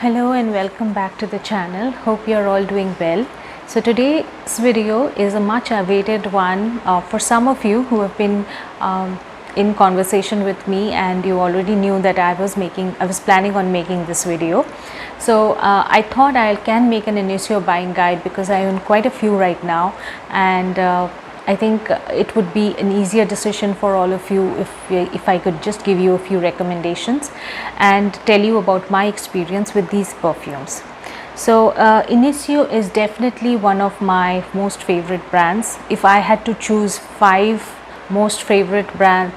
Hello and welcome back to the channel. Hope you are all doing well. So today's video is a much awaited one for some of you who have been in conversation with me, and you already knew that I was planning on making this video. So I thought I can make an Initio buying guide because I own quite a few right now, and I think it would be an easier decision for all of you if I could just give you a few recommendations and tell you about my experience with these perfumes. So Initio is definitely one of my most favorite brands. If I had to choose 5 most favorite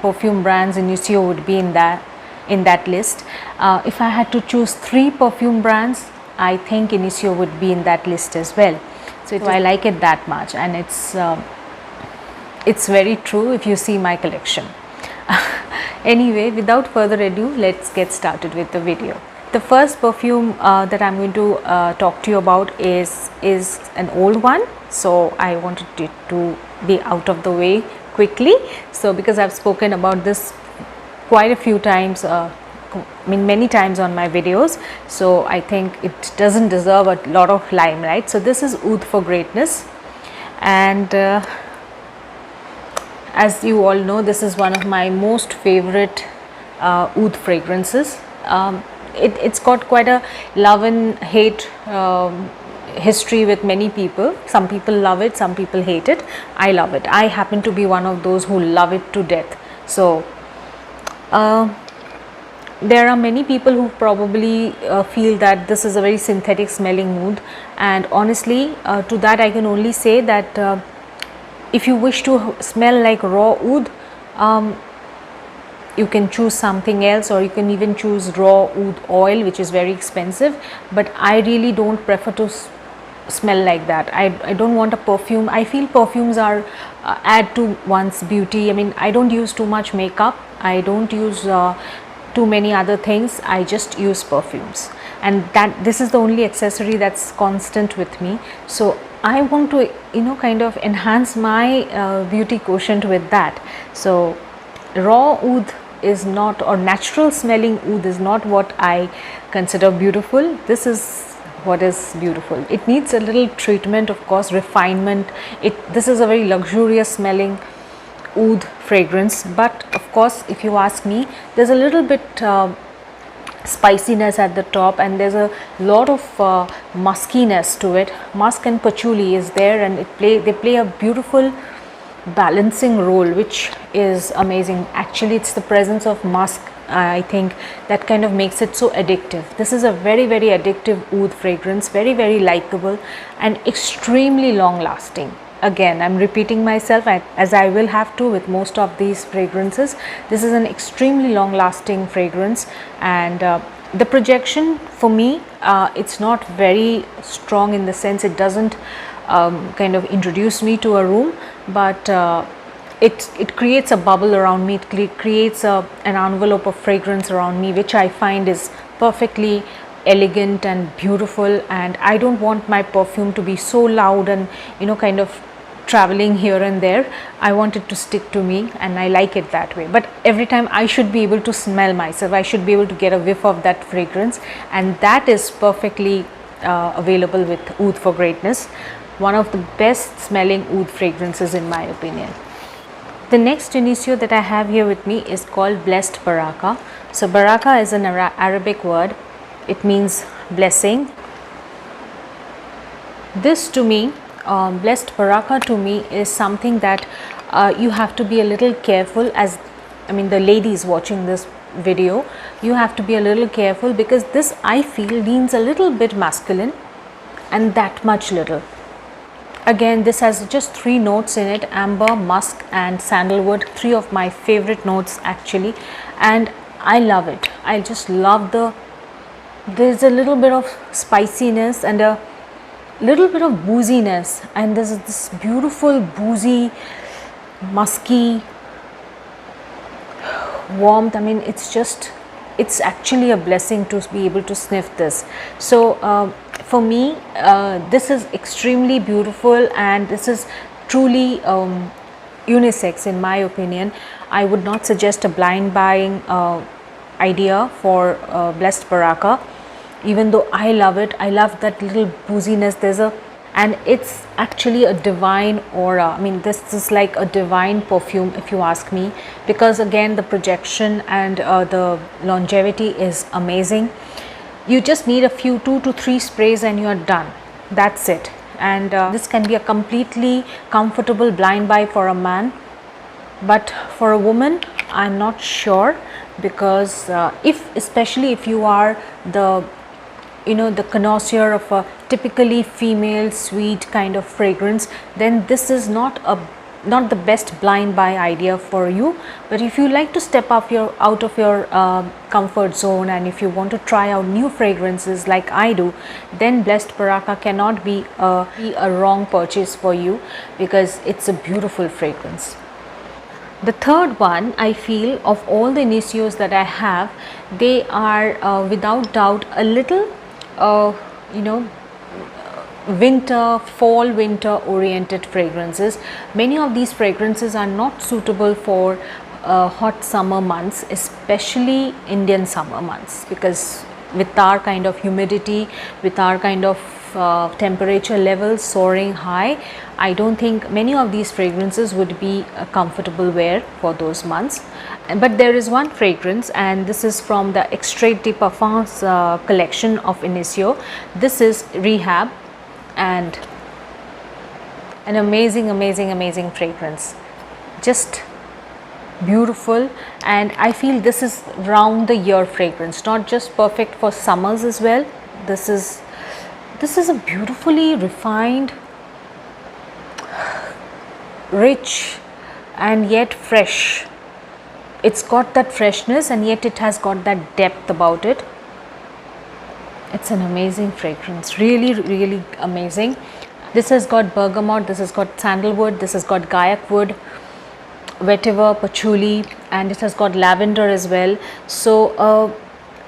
perfume brands, Initio would be in that list. If I had to choose 3 perfume brands, I think Initio would be in that list as well. So I like it that much, and it's very true if you see my collection. Anyway, without further ado, let's get started with the video. The first perfume that I'm going to talk to you about is an old one, so I wanted it to be out of the way quickly. So because I've spoken about this quite a few times, many times on my videos, so I think it doesn't deserve a lot of limelight. So this is Oud for Greatness, and as you all know, this is one of my most favorite oud fragrances. It's got quite a love and hate history with many people. Some people love it, some people hate it. I love it. I happen to be one of those who love it to death. So there are many people who probably feel that this is a very synthetic smelling oud, and honestly to that I can only say that if you wish to smell like raw oud, you can choose something else, or you can even choose raw oud oil, which is very expensive, but I really don't prefer to smell like that. I don't want a perfume. I feel perfumes are add to one's beauty. I mean, I don't use too much makeup, I don't use too many other things. I just use perfumes, and this is the only accessory that's constant with me. So I want to kind of enhance my beauty quotient with that. So raw oud is not, or natural smelling oud is not what I consider beautiful. This is what is beautiful. It needs a little treatment, of course, refinement. This is a very luxurious smelling oud fragrance, but of course, if you ask me, there's a little bit spiciness at the top, and there's a lot of muskiness to it. Musk and patchouli is there, and they play a beautiful balancing role, which is amazing. Actually, it's the presence of musk, I think, that kind of makes it so addictive. This is a very, very addictive oud fragrance, very, very likable and extremely long lasting. Again, I'm repeating myself, as I will have to with most of these fragrances. This is an extremely long lasting fragrance, and the projection for me, it's not very strong in the sense it doesn't kind of introduce me to a room, but it creates a bubble around me. It creates an envelope of fragrance around me, which I find is perfectly elegant and beautiful. And I don't want my perfume to be so loud and kind of traveling here and there. I want it to stick to me, and I like it that way. But every time I should be able to smell myself, I should be able to get a whiff of that fragrance, and that is perfectly available with Oud for Greatness, one of the best smelling oud fragrances in my opinion. The next Initio that I have here with me is called Blessed Baraka. So Baraka is an Arabic word. It means blessing. This to me, Blessed Baraka to me, is something that you have to be a little careful, the ladies watching this video, you have to be a little careful, because this, I feel, leans a little bit masculine, and that much little. Again, this has just 3 notes in it: amber, musk and sandalwood. 3 of my favorite notes actually, and I love it. I just love there's a little bit of spiciness and a little bit of booziness, and there's this beautiful boozy, musky warmth. I mean, it's actually a blessing to be able to sniff this. So for me, this is extremely beautiful, and this is truly unisex in my opinion. I would not suggest a blind buying idea for Blessed Baraka. even though I love it. I love that little booziness. And it's actually a divine aura. I mean, this is like a divine perfume if you ask me, because again the projection and the longevity is amazing. You just need a few 2 to 3 sprays and you're done. That's it. And this can be a completely comfortable blind buy for a man, but for a woman I'm not sure, because especially if you are the the connoisseur of a typically female sweet kind of fragrance, then this is not the best blind buy idea for you. But if you like to step up out of your comfort zone, and if you want to try out new fragrances like I do, then Blessed Baraka cannot be a wrong purchase for you, because it's a beautiful fragrance. The third one, I feel, of all the Initios that I have, they are without doubt a little fall winter oriented fragrances. Many of these fragrances are not suitable for hot summer months, especially Indian summer months, because with our kind of humidity, with our kind of temperature levels soaring high, I don't think many of these fragrances would be a comfortable wear for those months. But there is one fragrance, and this is from the Initio Parfums collection of Initio. This is Rehab, and an amazing fragrance, just beautiful. And I feel this is round the year fragrance, not just perfect for summers as well. This is a beautifully refined, rich, and yet fresh. It's got that freshness, and yet it has got that depth about it. It's an amazing fragrance, really amazing. This has got bergamot, this has got sandalwood, this has got gaiac wood, vetiver, patchouli, and it has got lavender as well. So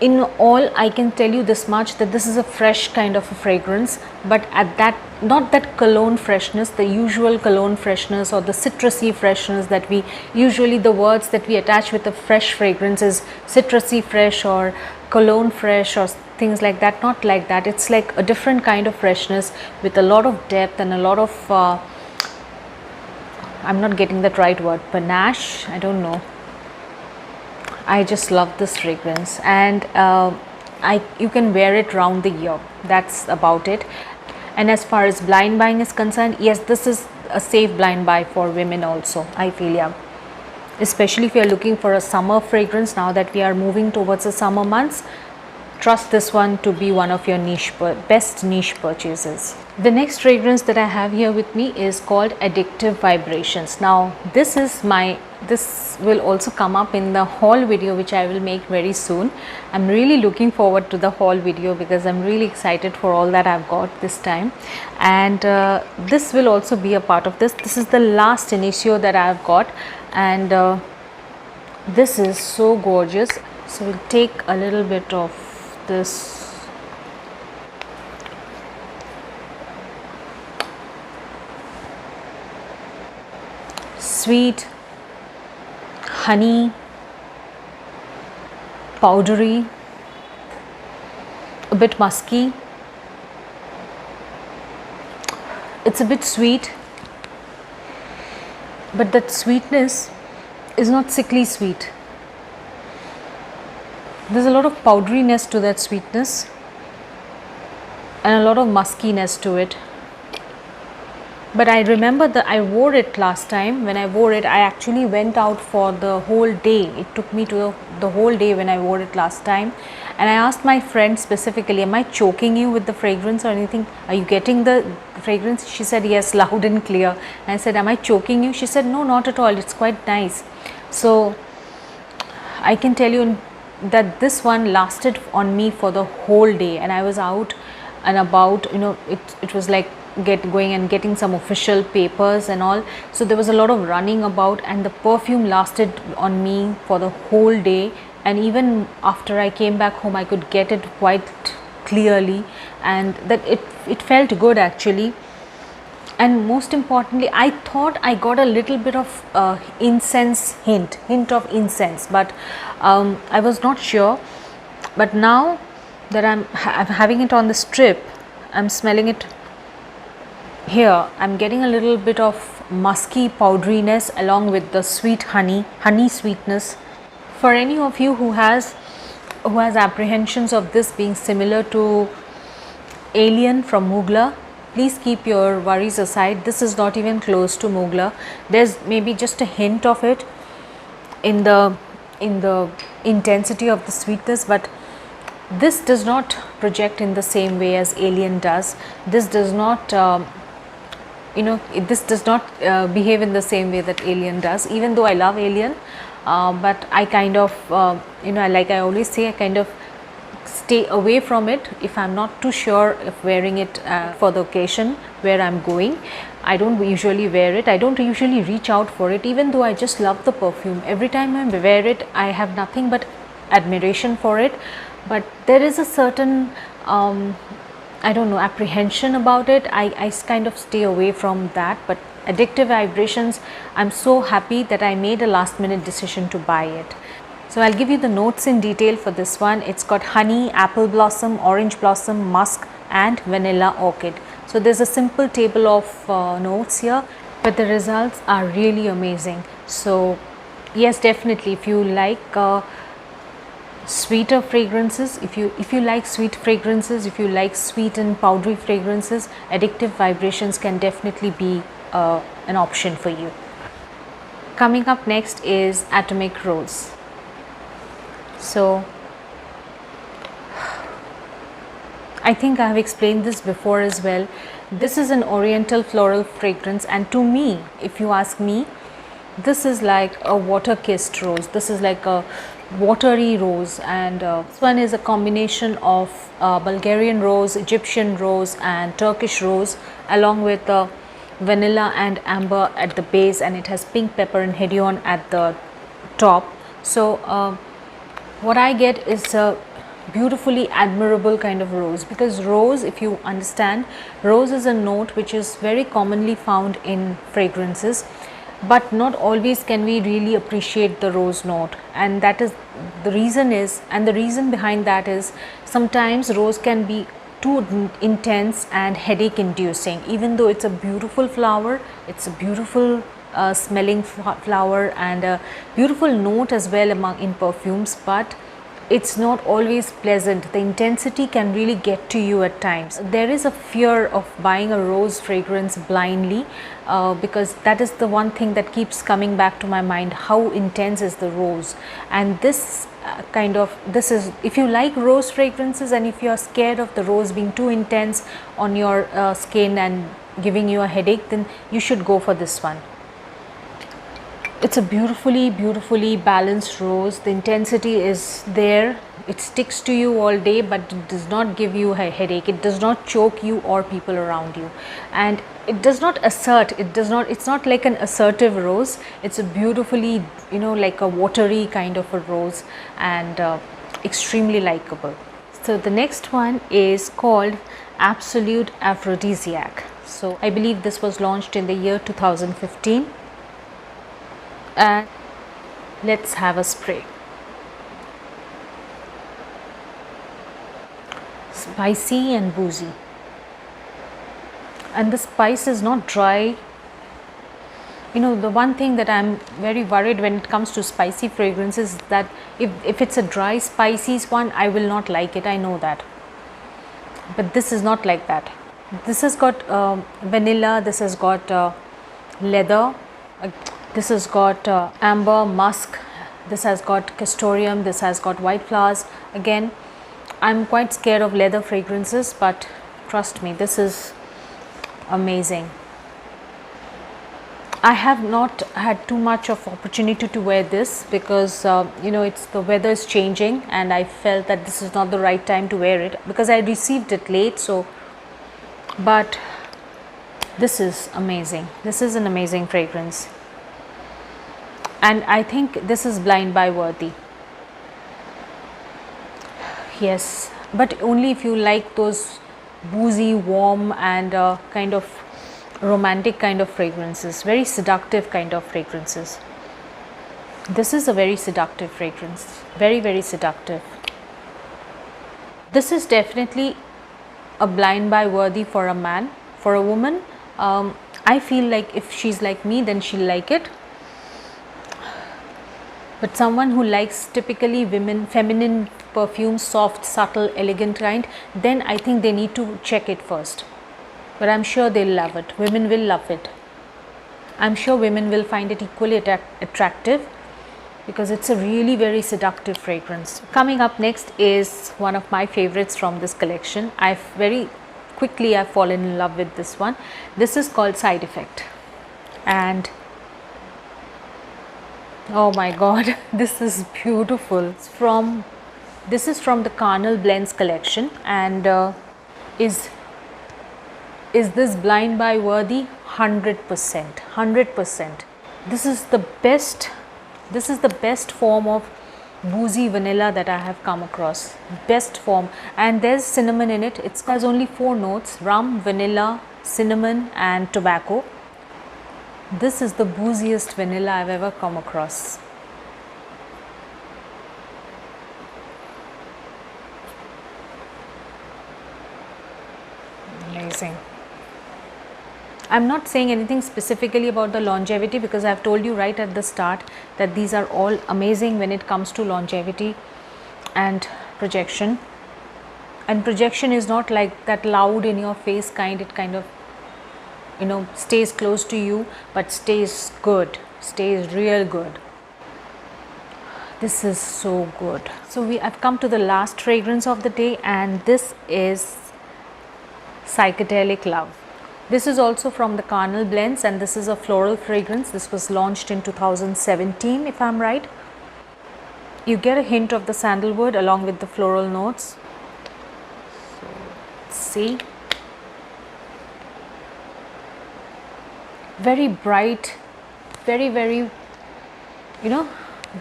in all, I can tell you this much, that this is a fresh kind of a fragrance, but at that, not that cologne freshness, the usual cologne freshness or the citrusy freshness that we usually, the words that we attach with a fresh fragrance is citrusy fresh or cologne fresh or things like that. Not like that. It's like a different kind of freshness with a lot of depth and a lot of I'm not getting that right word, panache, I don't know. I just love this fragrance, and you can wear it round the year. That's about it. And as far as blind buying is concerned, yes, this is a safe blind buy for women also, I feel. Yeah, especially if you are looking for a summer fragrance, now that we are moving towards the summer months, trust this one to be one of your best niche purchases. The next fragrance that I have here with me is called Addictive Vibrations. Now this will also come up in the haul video, which I will make very soon. I'm really looking forward to the haul video, because I'm really excited for all that I've got this time. And this will also be a part of this. This is the last Initio that I've got, and this is so gorgeous. So we'll take a little bit of this. Sweet, honey, powdery, a bit musky. It's a bit sweet, but that sweetness is not sickly sweet. There's a lot of powderiness to that sweetness and a lot of muskiness to it. But I remember that I wore it last time. When I wore it, I actually went out for the whole day. It took me to the whole day when I wore it last time. And I asked my friend specifically, am I choking you with the fragrance or anything? Are you getting the fragrance? She said, yes, loud and clear. And I said, am I choking you? She said, no, not at all. It's quite nice. So I can tell you that this one lasted on me for the whole day. And I was out and about, it was like going and getting some official papers and all, so there was a lot of running about, and the perfume lasted on me for the whole day. And even after I came back home, I could get it quite clearly, and that it felt good actually. And most importantly, I thought I got a little bit of incense hint of incense, but I was not sure. But now that I'm having it on the strip, I'm smelling it here. I'm getting a little bit of musky powderiness along with the sweet honey sweetness. For any of you who has apprehensions of this being similar to Alien from Mugler, please keep your worries aside. This is not even close to Mugler. There's maybe just a hint of it in the intensity of the sweetness, but this does not project in the same way as Alien does. This does not this does not behave in the same way that Alien does, even though I love Alien. But I kind of like I always say, I kind of stay away from it if I'm not too sure of wearing it for the occasion where I'm going. I don't usually wear it. I don't usually reach out for it, even though I just love the perfume. Every time I wear it, I have nothing but admiration for it, but there is a certain I don't know, apprehension about it. I kind of stay away from that. But Addictive Vibrations, I'm so happy that I made a last minute decision to buy it. So I'll give you the notes in detail for this one. It's got honey, apple blossom, orange blossom, musk and vanilla orchid. So there's a simple table of notes here, but the results are really amazing. So yes, definitely, if you like sweeter fragrances, if you like sweet fragrances, if you like sweet and powdery fragrances, Addictive Vibrations can definitely be an option for you. Coming up next is Atomic Rose. So I think I have explained this before as well. This is an oriental floral fragrance, and to me, if you ask me, this is like a water kissed rose. This is like a watery rose, and this one is a combination of Bulgarian rose, Egyptian rose and Turkish rose, along with vanilla and amber at the base, and it has pink pepper and hedion at the top. So what I get is a beautifully admirable kind of rose, because rose, if you understand, rose is a note which is very commonly found in fragrances, but not always can we really appreciate the rose note, and that is the reason behind that is sometimes rose can be too intense and headache inducing. Even though it's a beautiful flower, it's a beautiful smelling flower and a beautiful note as well in perfumes, but it's not always pleasant. The intensity can really get to you at times. There is a fear of buying a rose fragrance blindly because that is the one thing that keeps coming back to my mind. How intense is the rose? And this this is, if you like rose fragrances and if you are scared of the rose being too intense on your skin and giving you a headache, then you should go for this one. It's a beautifully balanced rose. The intensity is there. It sticks to you all day, but it does not give you a headache. It does not choke you or people around you, and it does not assert. It's not like an assertive rose. It's a beautifully, like a watery kind of a rose, and extremely likable. So the next one is called Absolute Aphrodisiac. So I believe this was launched in the year 2015. And let's have a spray. Spicy and boozy, and the spice is not dry. The one thing that I'm very worried when it comes to spicy fragrances is that if it's a dry spicy one, I will not like it. I know that, but this is not like that. This has got vanilla, this has got leather, this has got amber, musk, this has got castoreum, this has got white flowers. Again, I'm quite scared of leather fragrances, but trust me, this is amazing. I have not had too much of opportunity to wear this because it's the weather is changing, and I felt that this is not the right time to wear it because I received it late. So, but this is amazing. This is an amazing fragrance. And I think this is blind buy worthy. Yes, but only if you like those boozy, warm and kind of romantic kind of fragrances, very seductive kind of fragrances. This is a very seductive fragrance, very seductive. This is definitely a blind buy worthy for a man. For a woman, I feel like if she's like me, then she'll like it. But someone who likes typically feminine perfumes, soft, subtle, elegant kind, then I think they need to check it first. But I'm sure they'll love it. Women will love it. I'm sure women will find it equally attractive, because it's a really very seductive fragrance. Coming up next is one of my favorites from this collection. I've fallen in love with this one. This is called Side Effect, and oh my god, this is beautiful. This is from the Carnal Blends collection, and is this blind buy worthy? 100%. This is the best form of boozy vanilla that I have come across. Best form. And there's cinnamon in it. It has only 4 notes: rum, vanilla, cinnamon and tobacco. This is the booziest vanilla I've ever come across. Amazing. I'm not saying anything specifically about the longevity, because I've told you right at the start that these are all amazing when it comes to longevity and projection. And projection is not like that loud in your face kind. It kind of, stays close to you, but stays good, stays real good. This is so good. So I've come to the last fragrance of the day, and this is Psychedelic Love. This is also from the Carnal Blends, and this is a floral fragrance. This was launched in 2017, if I'm right. You get a hint of the sandalwood along with the floral notes. So let's see. Very bright, very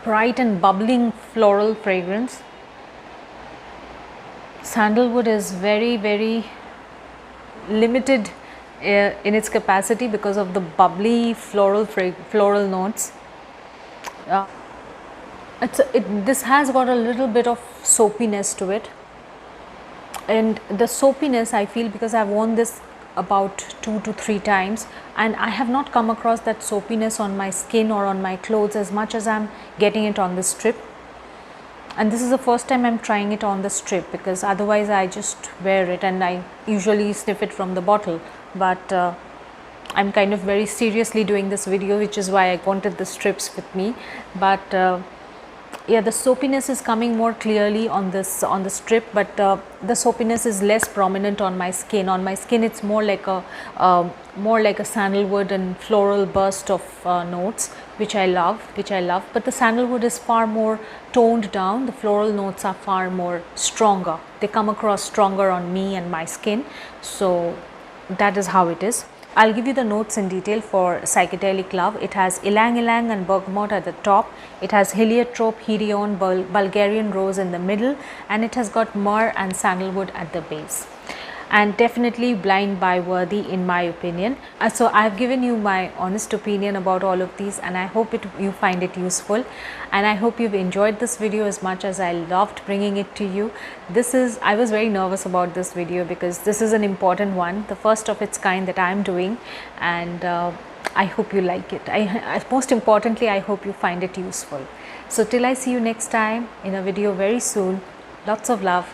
bright and bubbling floral fragrance. Sandalwood is very limited in its capacity because of the bubbly floral notes. This has got a little bit of soapiness to it, and the soapiness I feel because I've worn this about 2 to 3 times, and I have not come across that soapiness on my skin or on my clothes as much as I'm getting it on the strip. And this is the first time I'm trying it on the strip, because otherwise I just wear it and I usually sniff it from the bottle. But I'm kind of very seriously doing this video, which is why I wanted the strips with me. But yeah, the soapiness is coming more clearly on the strip, but the soapiness is less prominent on my skin. On my skin, it's more like a sandalwood and floral burst of notes, which I love. But the sandalwood is far more toned down. The floral notes are far more stronger. They come across stronger on me and my skin. So that is how it is. I'll give you the notes in detail for Psychedelic Love. It has ylang ylang and bergamot at the top. It has heliotrope, helion, Bulgarian rose in the middle, and it has got myrrh and sandalwood at the base. And definitely blind buy worthy in my opinion. So I've given you my honest opinion about all of these, and I hope you find it useful, and I hope you've enjoyed this video as much as I loved bringing it to you. I was very nervous about this video because this is an important one, the first of its kind that I'm doing, and I hope you like it. Most importantly, I hope you find it useful. So till I see you next time in a video very soon, lots of love.